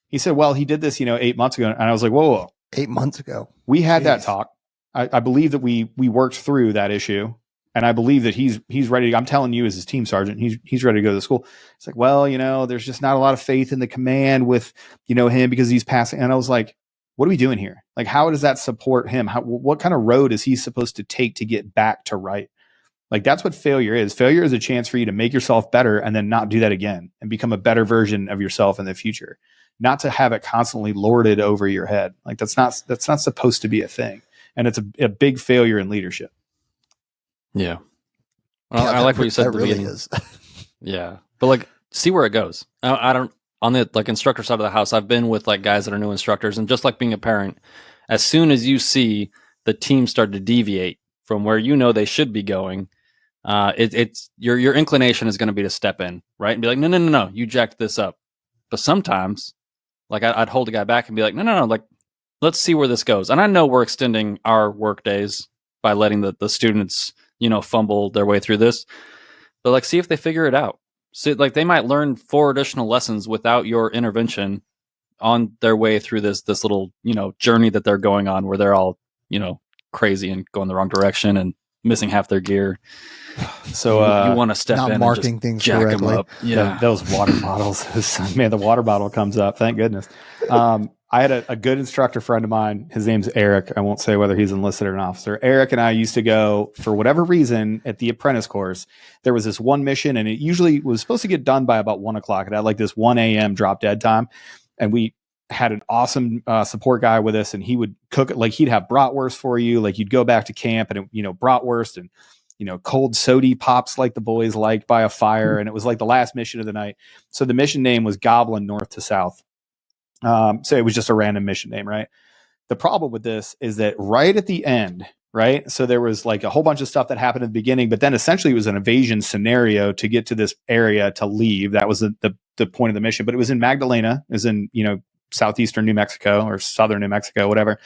He said, well, he did this, 8 months ago. And I was like, whoa. 8 months ago. We had that talk. I believe that we worked through that issue. And I believe that he's ready. I'm telling you as his team sergeant, he's ready to go to school. It's like, well, there's just not a lot of faith in the command with, him because he's passing. And I was like, what are we doing here? Like, how does that support him? What kind of road is he supposed to take to get back to right? Like, that's what failure is. Failure is a chance for you to make yourself better and then not do that again and become a better version of yourself in the future. Not to have it constantly lorded over your head. Like that's not supposed to be a thing. And it's a big failure in leadership. Yeah. Well, I like what you said at the beginning. Is. Yeah. But like, see where it goes. I don't, on the like instructor side of the house, I've been with like guys that are new instructors, and just like being a parent, as soon as you see the team start to deviate from where they should be going, it's your inclination is going to be to step in, right? And be like, no, you jacked this up. But sometimes, like I'd hold a guy back and be like, no, like let's see where this goes. And I know we're extending our work days by letting the students, fumble their way through this. But like, see if they figure it out. So like they might learn 4 additional lessons without your intervention on their way through this little, journey that they're going on where they're all, crazy and going the wrong direction and missing half their gear. So you want to step in and just things jack correctly. them up. Yeah. Those water bottles. Man, the water bottle comes up. Thank goodness. I had a good instructor friend of mine. His name's Eric. I won't say whether he's enlisted or an officer. Eric and I used to go, for whatever reason, at the apprentice course. There was this one mission, and it usually was supposed to get done by about 1 o'clock. It had like this 1 a.m. drop dead time. And we had an awesome support guy with us, and he would cook it. Like he'd have bratwurst for you. Like you'd go back to camp and, bratwurst and, cold sody pops like the boys like by a fire. And it was like the last mission of the night. So the mission name was Goblin North to South. So it was just a random mission name, right? The problem with this is that right at the end, right? So there was like a whole bunch of stuff that happened at the beginning, but then essentially it was an evasion scenario to get to this area to leave. That was the point of the mission, but it was in Magdalena, it was in, southeastern New Mexico or southern New Mexico, whatever.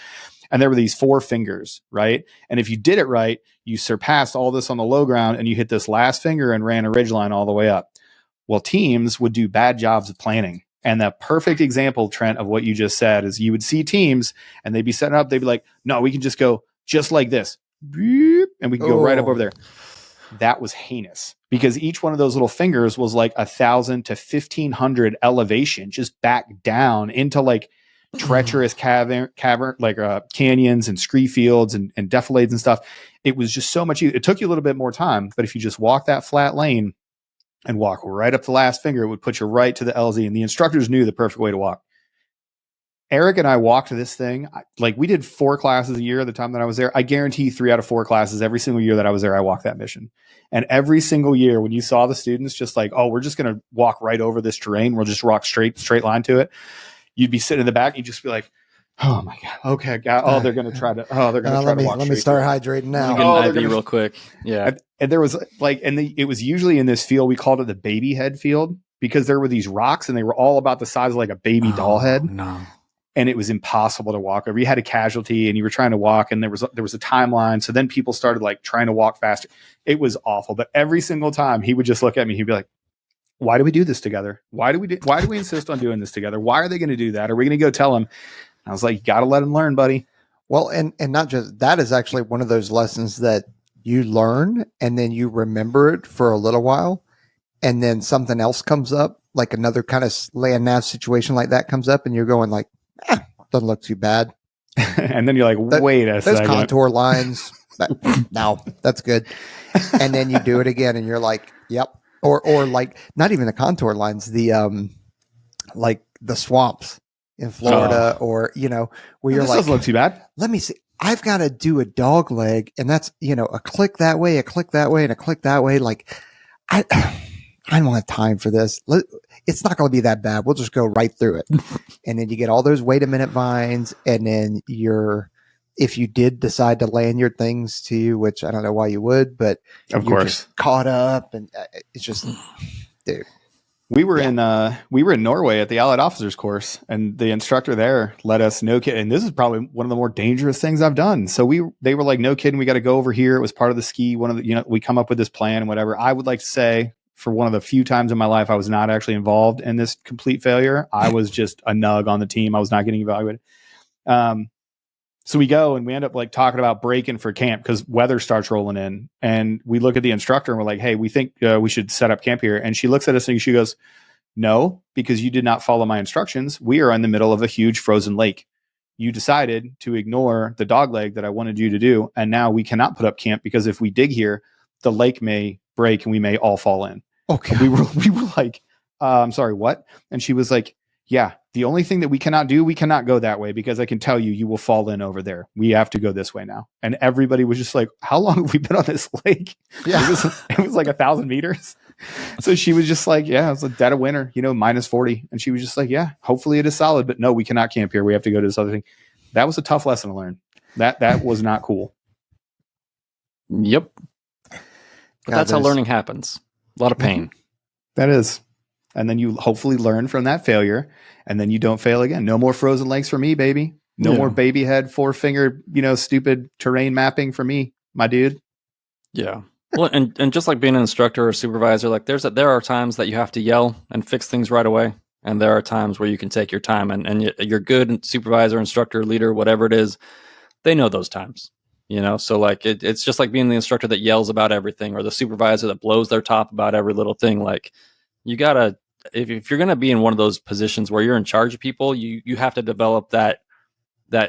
And there were these 4 fingers, right? And if you did it right, you surpassed all this on the low ground and you hit this last finger and ran a ridgeline all the way up. Well, teams would do bad jobs of planning. And the perfect example, Trent, of what you just said is you would see teams and they'd be setting up. They'd be like, no, we can just go just like this. And we can go right up over there. That was heinous because each one of those little fingers was like 1,000 to 1,500 elevation, just back down into like treacherous cavern like canyons and scree fields and defilades and stuff. It was just so much. It took you a little bit more time, but if you just walk that flat lane and walk right up the last finger, it would put you right to the LZ. And the instructors knew the perfect way to walk. Eric and I walked this thing. Like we did 4 classes a year at the time that I was there. I guarantee 3 out of 4 classes every single year that I was there, I walked that mission. And every single year when you saw the students just like, oh, we're just going to walk right over this terrain. We'll just walk straight line to it. You'd be sitting in the back. You'd just be like, oh my God. Okay. God. Oh, they're going to try to, they're going to try to walk. Let me start hydrating now. Get an IV real quick. Yeah. And there was like, it was usually in this field, we called it the baby head field because there were these rocks and they were all about the size of like a baby doll head. No. And it was impossible to walk over. You had a casualty and you were trying to walk and there was a timeline. So then people started like trying to walk faster. It was awful. But every single time he would just look at me, he'd be like, why do we do this together? Why do we insist on doing this together? Why are they going to do that? Are we going to go tell them? I was like, you got to let them learn, buddy. Well, and not just that is actually one of those lessons that you learn and then you remember it for a little while. And then something else comes up, like another kind of land nav situation like that comes up and you're going like, doesn't look too bad. And then you're like, wait a second. Those contour lines. No, that's good. And then you do it again and you're like, yep. Or like not even the contour lines, the like the swamps in Florida or, where you're this like, doesn't look too bad. Let me see. I've got to do a dog leg and that's, a click that way, a click that way, and a click that way. Like I don't have time for this. It's not going to be that bad. We'll just go right through it. And then you get all those wait a minute vines. And then if you did decide to land your things to you, which I don't know why you would, but of course caught up and it's just, dude. We were in Norway at the Allied Officers course, and the instructor there let us no kidding. And this is probably one of the more dangerous things I've done. So they were like, no kidding, we got to go over here. It was part of the ski. One of the, we come up with this plan and whatever. I would like to say for one of the few times in my life, I was not actually involved in this complete failure. I was just a nug on the team. I was not getting evaluated. So we go and we end up like talking about breaking for camp because weather starts rolling in, and we look at the instructor and we're like, hey, we think we should set up camp here. And she looks at us and she goes, no, because you did not follow my instructions. We are in the middle of a huge frozen lake. You decided to ignore the dog leg that I wanted you to do. And now we cannot put up camp because if we dig here, the lake may break and we may all fall in. Okay. We were like, I'm sorry, what? And she was like, yeah, the only thing that we cannot do, we cannot go that way because I can tell you will fall in over there. We have to go this way now. And everybody was just like, how long have we been on this lake? Yeah. It was like 1,000 meters. So she was just like, yeah, it was a dead of winter, minus 40. And she was just like, yeah, hopefully it is solid, but no, we cannot camp here. We have to go to this other thing. That was a tough lesson to learn. That was not cool. Yep. But that's how learning happens. A lot of pain. That is. And then you hopefully learn from that failure, and then you don't fail again. No more frozen lakes for me, baby. No more baby head, 4-finger, stupid terrain mapping for me, my dude. Yeah. Well, and just like being an instructor or supervisor, like there are times that you have to yell and fix things right away. And there are times where you can take your time and you're good supervisor, instructor, leader, whatever it is. They know those times, so like it's just like being the instructor that yells about everything or the supervisor that blows their top about every little thing. Like you gotta, if you're going to be in one of those positions where you're in charge of people, you have to develop that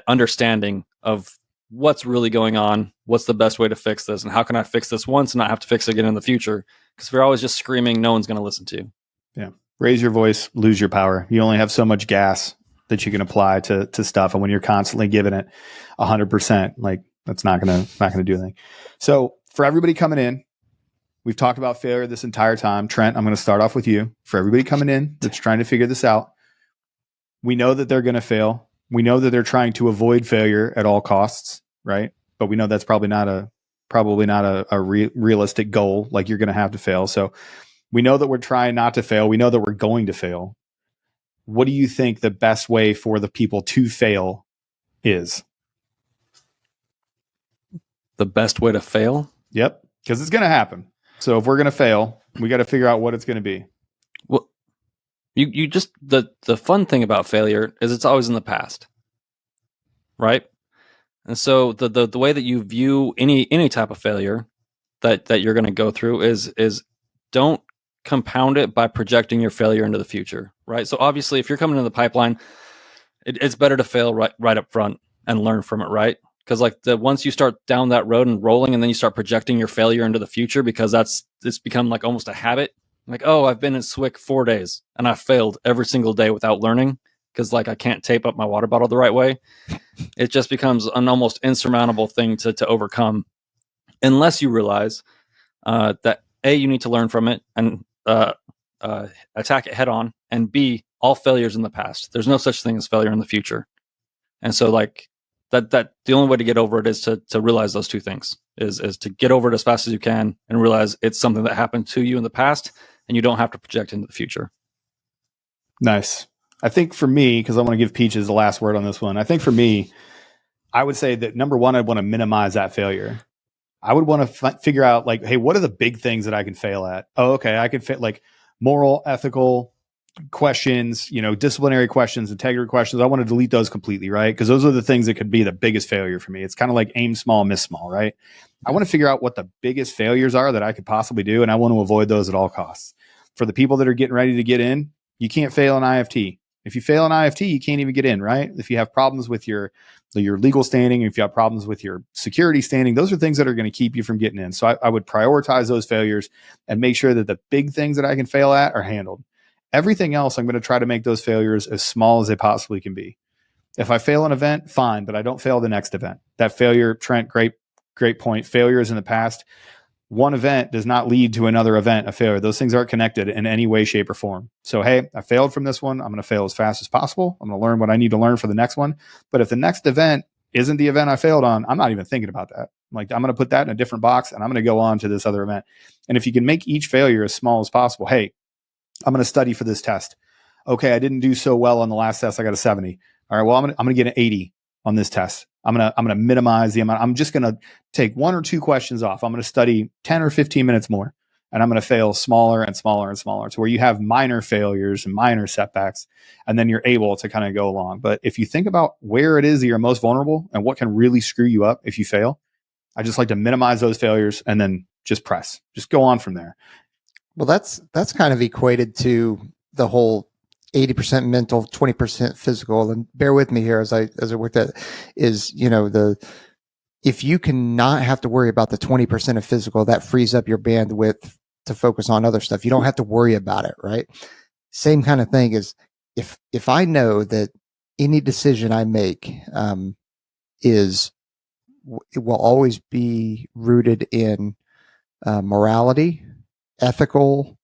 understanding of what's really going on, what's the best way to fix this, and how can I fix this once and not have to fix it again in the future? Because if you're always just screaming, no one's going to listen to you. Yeah. Raise your voice, lose your power. You only have so much gas that you can apply to stuff. And when you're constantly giving it 100%, like that's not going to do anything. So for everybody coming in, we've talked about failure this entire time. Trent, I'm going to start off with you. For everybody coming in that's trying to figure this out, we know that they're going to fail. We know that they're trying to avoid failure at all costs, right? But we know that's probably not a realistic goal. Like you're going to have to fail. So we know that we're trying not to fail. We know that we're going to fail. What do you think the best way for the people to fail is? The best way to fail? Yep, because it's going to happen. So if we're going to fail, we got to figure out what it's going to be. Well, you just the fun thing about failure is it's always in the past, right? And so the way that you view any type of failure that you're going to go through is don't compound it by projecting your failure into the future, right? So obviously, if you're coming into the pipeline, it's better to fail right up front and learn from it, right? Because like once you start down that road and rolling, and then you start projecting your failure into the future, because it's become like almost a habit. Like, oh, I've been in SWIC 4 days and I've failed every single day without learning. because like I can't tape up my water bottle the right way. It just becomes an almost insurmountable thing to overcome, unless you realize that A, you need to learn from it and attack it head on, and B, all failures in the past. There's no such thing as failure in the future. And so like that the only way to get over it is to realize those two things, is to get over it as fast as you can and realize it's something that happened to you in the past and you don't have to project into the future. Nice. I think for me, because I want to give Peaches the last word on this one, I think for me, I would say that number one, I'd want to minimize that failure. I would want to figure out like, hey, what are the big things that I can fail at? Oh, okay. I could fit like moral, ethical questions, disciplinary questions, integrity questions. I want to delete those completely, right? Because those are the things that could be the biggest failure for me. It's kind of like aim small, miss small, right? I want to figure out what the biggest failures are that I could possibly do, and I want to avoid those at all costs. For the people that are getting ready to get in, you can't fail an IFT. If you fail an IFT, you can't even get in, right? If you have problems with your legal standing, if you have problems with your security standing, those are things that are going to keep you from getting in. So I would prioritize those failures and make sure that the big things that I can fail at are handled. Everything else, I'm going to try to make those failures as small as they possibly can be. If I fail an event, fine, but I don't fail the next event. That failure, Trent, great point. Failures in the past. One event does not lead to another event, a failure. Those things aren't connected in any way, shape, or form. So, hey, I failed from this one. I'm going to fail as fast as possible. I'm going to learn what I need to learn for the next one. But if the next event isn't the event I failed on, I'm not even thinking about that. Like, I'm going to put that in a different box and I'm going to go on to this other event. And if you can make each failure as small as possible, hey, I'm going to study for this test. Okay, I didn't do so well on the last test. I got a 70. All right, well, I'm going to get an 80 on this test. I'm going to minimize the amount. I'm just going to take one or two questions off. I'm going to study 10 or 15 minutes more, and I'm going to fail smaller and smaller and smaller to where you have minor failures and minor setbacks, and then you're able to kind of go along. But if you think about where it is that you're most vulnerable and what can really screw you up if you fail, I just like to minimize those failures and then just go on from there. Well, that's kind of equated to the whole 80% mental, 20% physical. And bear with me here as I work that is, if you cannot have to worry about the 20% of physical, that frees up your bandwidth to focus on other stuff. You don't have to worry about it, right? Same kind of thing is if I know that any decision I make it will always be rooted in morality, ethical,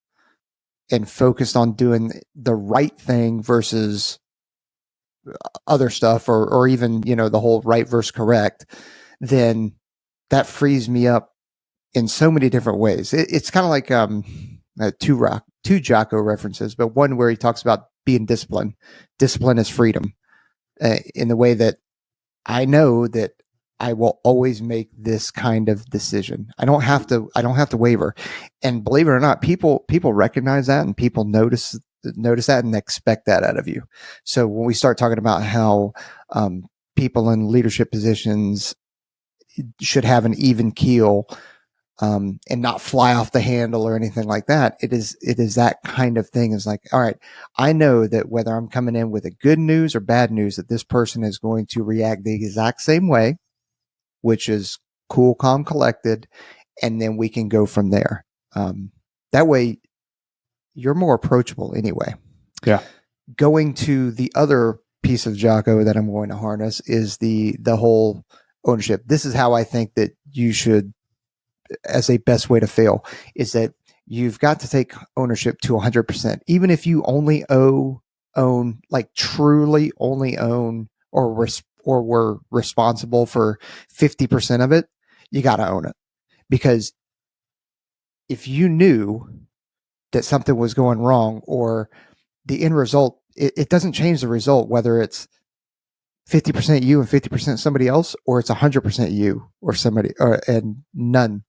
and focused on doing the right thing versus other stuff, or even, the whole right versus correct, then that frees me up in so many different ways. It's kind of like two Jocko references, but one where he talks about being disciplined. Discipline is freedom, in the way that I know that I will always make this kind of decision. I don't have to waver. And believe it or not, people recognize that, and people notice that and expect that out of you. So when we start talking about how people in leadership positions should have an even keel, and not fly off the handle or anything like that, it is that kind of thing. Is like, all right, I know that whether I'm coming in with a good news or bad news, that this person is going to react the exact same way, which is cool, calm, collected, and then we can go from there. That way, you're more approachable anyway. Yeah. Going to the other piece of Jocko that I'm going to harness is the whole ownership. This is how I think that you should, as a best way to fail, is that you've got to take ownership to 100%. Even if you only own, like truly only own or were responsible for 50% of it, you got to own it. Because if you knew that something was going wrong, or the end result, it doesn't change the result, whether it's 50% you and 50% somebody else, or it's 100% you or somebody, and none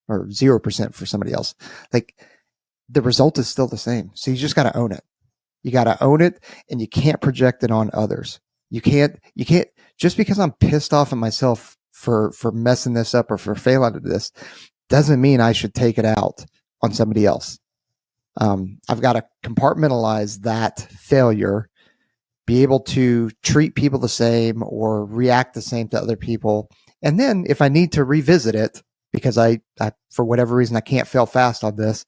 or 0% for somebody else. Like, the result is still the same. So you just got to own it. You got to own it, and you can't project it on others. You can't just because I'm pissed off at myself for messing this up or for failing at this doesn't mean I should take it out on somebody else. I've got to compartmentalize that failure, be able to treat people the same or react the same to other people. And then if I need to revisit it, because I for whatever reason, I can't fail fast on this,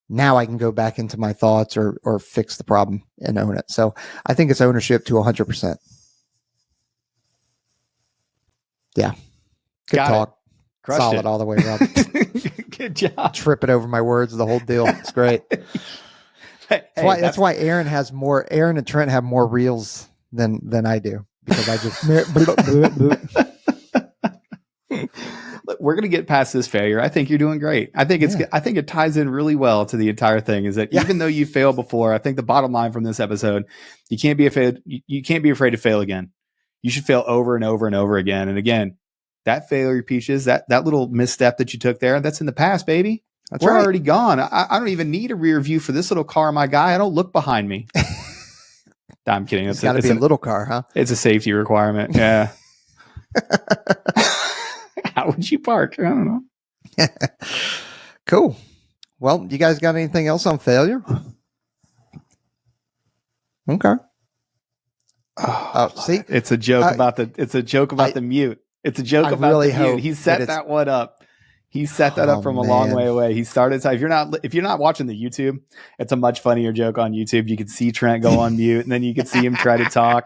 now I can go back into my thoughts or fix the problem and own it. So I think it's ownership to 100%. Yeah. Good Got talk. Crushed Solid it. all the way around. Good job. Tripping over my words, the whole deal. It's great. That's why Aaron and Trent have more reels than I do, because I just Look, we're gonna get past this failure. I think you're doing great. I think I think it ties in really well to the entire thing. Is that even though you failed before, I think the bottom line from this episode, you can't be afraid. You can't be afraid to fail again. You should fail over and over and over again. And again, that failure, Peaches, that little misstep that you took there, that's in the past, baby. We're already gone. I don't even need a rear view for this little car, my guy. I don't look behind me. I'm kidding. It's got to be a little car, huh? It's a safety requirement. Yeah. How would you park? I don't know. Cool. Well, you guys got anything else on failure? Okay. See, it's a joke about the. It's a joke about the mute. It's a joke about the mute. He set that one up. He set that up from a long way away. He started. So if you're not watching the YouTube, it's a much funnier joke on YouTube. You can see Trent go on mute, and then you can see him try to talk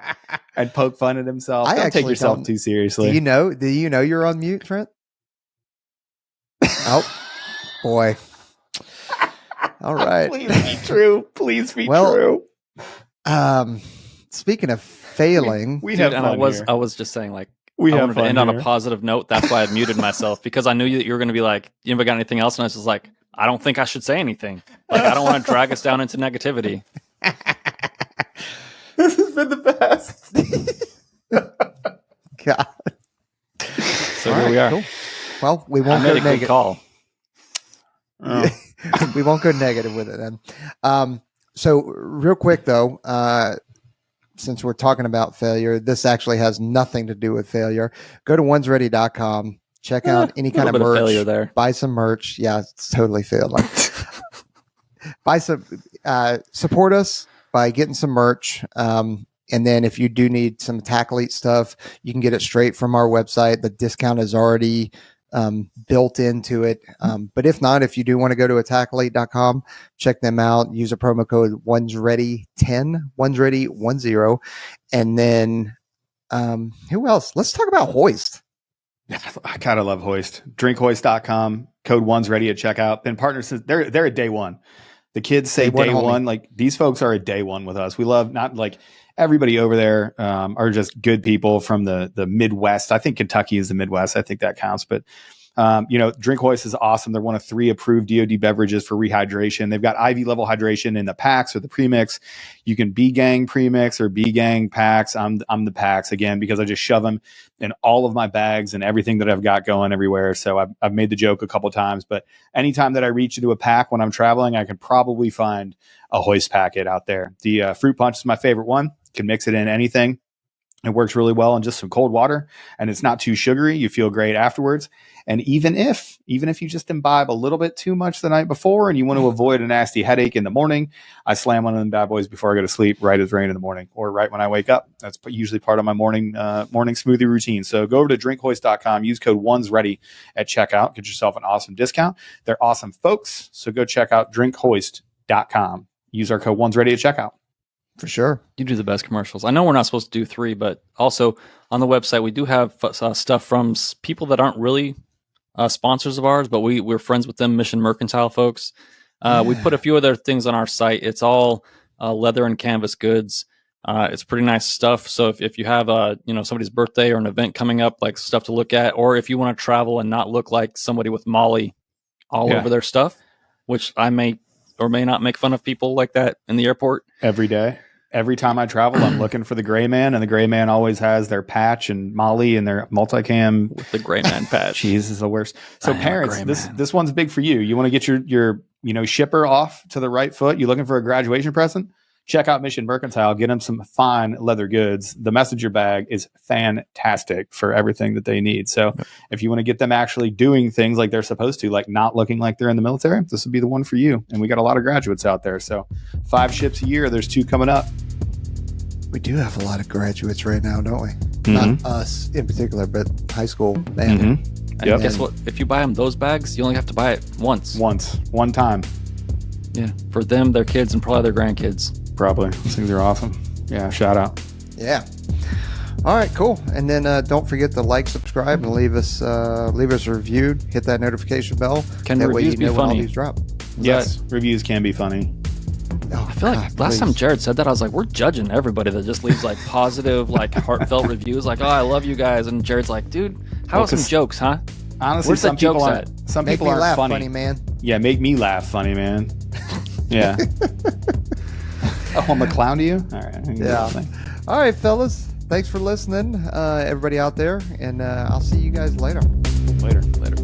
and poke fun at himself. Don't take yourself too seriously. Do you know you're on mute, Trent? Oh boy. All right. Please be true. Please be true. Speaking of failing, I was just saying, like, I wanted to end on a positive note. That's why I muted myself, because I knew that you were going to be like, you ever got anything else? And I was just like, I don't think I should say anything. Like, I don't want to drag us down into negativity. This has been the best. God. So here we are. Cool. Well, we won't go negative. Call. Oh. We won't go negative with it then. So real quick though, since we're talking about failure, this actually has nothing to do with failure. Go to onesready.com, check out any kind of merch. Failure there. Buy some merch. Yeah, it's totally failed. Buy some, support us by getting some merch. And then if you do need some Attack-Elite stuff, you can get it straight from our website. The discount is already built into it. But if not, if you do want to go to attack-elite.com, check them out. Use a promo code onesready10, onesready10. And then who else? Let's talk about Hoist. I kind of love Hoist. Drinkhoist.com, code onesready at checkout. Been partners since they're at day one. The kids say day one. Like, these folks are at day one with us. We love, not like everybody over there are just good people from the Midwest. I think Kentucky is the Midwest. I think that counts. But, Drink Hoist is awesome. They're one of 3 approved DoD beverages for rehydration. They've got IV level hydration in the packs or the premix. You can B-Gang premix or B-Gang packs. I'm the packs, again, because I just shove them in all of my bags and everything that I've got going everywhere. So I've made the joke a couple times, but anytime that I reach into a pack when I'm traveling, I can probably find a Hoist packet out there. The fruit punch is my favorite one. Can mix it in anything. It works really well in just some cold water, and it's not too sugary. You feel great afterwards. And even if you just imbibe a little bit too much the night before and you want to avoid a nasty headache in the morning, I slam one of them bad boys before I go to sleep, right as rain in the morning, or right when I wake up. That's usually part of my morning smoothie routine. So go over to drinkhoist.com, use code onesready at checkout, get yourself an awesome discount. They're awesome folks. So go check out drinkhoist.com. Use our code onesready at checkout. For sure. You do the best commercials. I know we're not supposed to do 3, but also on the website, we do have stuff from people that aren't really sponsors of ours, but we're friends with them, Mission Mercantile folks. We put a few other things on our site. It's all leather and canvas goods. It's pretty nice stuff. So if you have somebody's birthday or an event coming up, like stuff to look at, or if you want to travel and not look like somebody with Molly all over their stuff, which I may or may not make fun of people like that in the airport every day. Every time I travel, I'm looking for the gray man, and the gray man always has their patch and Molly and their multicam with the gray man patch. Jeez, this is the worst. So parents, this one's big for you. You want to get your shipper off to the right foot. You looking for a graduation present? Check out Mission Mercantile. Get them some fine leather goods. The messenger bag is fantastic for everything that they need. So if you want to get them actually doing things like they're supposed to, like not looking like they're in the military, this would be the one for you. And we got a lot of graduates out there. So 5 ships a year. There's 2 coming up. We do have a lot of graduates right now, don't we? Mm-hmm. Not us in particular, but high school. Man. Mm-hmm. And guess what? If you buy them those bags, you only have to buy it once. One time. Yeah, for them, their kids, and probably their grandkids. Probably. These things are awesome. Yeah, shout out. Yeah. All right, cool. And then don't forget to like, subscribe, and leave us a review. Hit that notification bell. Can that way reviews you be know when all funny? these drop. Yes, reviews can be funny. Oh, I feel like last time Jared said that, I was like, we're judging everybody that just leaves like positive, like heartfelt reviews, like, oh, I love you guys. And Jared's like, dude, how about some jokes, huh? Honestly, Where's the some people jokes aren't. at? Some Make people me aren't laugh, funny. man. Yeah, make me laugh, funny man. Yeah. Oh, I'm a clown to you? All right. I can do Yeah. that thing. All right, fellas. Thanks for listening, everybody out there. And I'll see you guys later. Later. Later.